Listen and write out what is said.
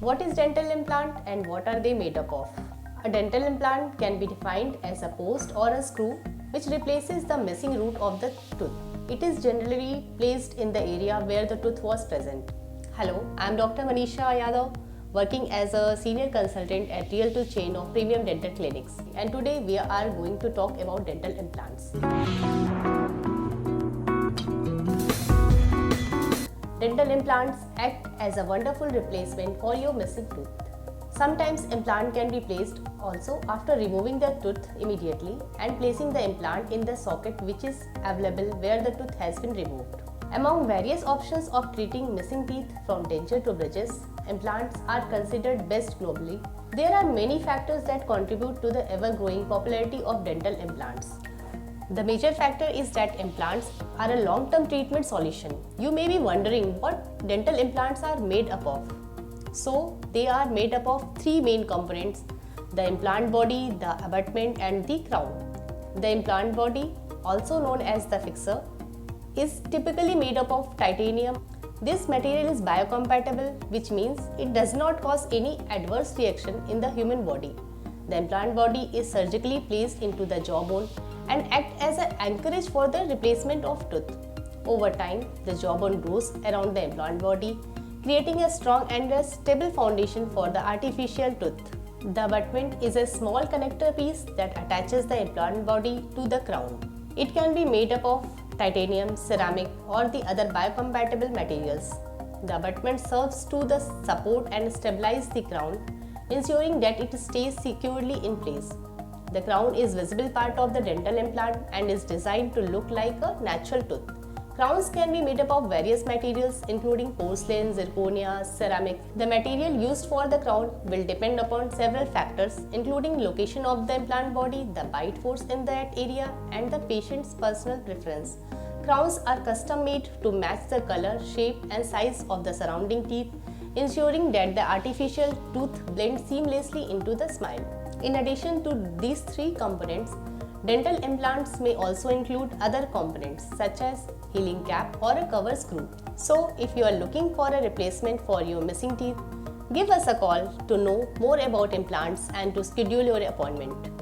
What is dental implant and what are they made up of? A dental implant can be defined as a post or a screw which replaces the missing root of the tooth. It is generally placed in the area where the tooth was present. Hello, I am Dr. Manisha Yadav, working as a senior consultant at Realtooth chain of premium dental clinics, and today we are going to talk about dental implants. Dental implants act as a wonderful replacement for your missing tooth. Sometimes implant can be placed also after removing the tooth immediately and placing the implant in the socket which is available where the tooth has been removed. Among various options of treating missing teeth from denture to bridges, implants are considered best globally. There are many factors that contribute to the ever-growing popularity of dental implants. The major factor is that implants are a long-term treatment solution. You may be wondering what dental implants are made up of. So, they are made up of three main components: the implant body, the abutment and the crown. The implant body, also known as the fixer, is typically made up of titanium. This material is biocompatible, which means it does not cause any adverse reaction in the human body. The implant body is surgically placed into the jawbone and act as an anchorage for the replacement of tooth. Over time, the jawbone grows around the implant body, creating a strong and a stable foundation for the artificial tooth. The abutment is a small connector piece that attaches the implant body to the crown. It can be made up of titanium, ceramic or the other biocompatible materials. The abutment serves to the support and stabilize the crown, ensuring that it stays securely in place. The crown is visible part of the dental implant and is designed to look like a natural tooth. Crowns can be made up of various materials including porcelain, zirconia, ceramics. The material used for the crown will depend upon several factors including location of the implant body, the bite force in that area and the patient's personal preference. Crowns are custom made to match the color, shape and size of the surrounding teeth, ensuring that the artificial tooth blends seamlessly into the smile. In addition to these three components, dental implants may also include other components such as healing cap or a cover screw. So, if you are looking for a replacement for your missing teeth, give us a call to know more about implants and to schedule your appointment.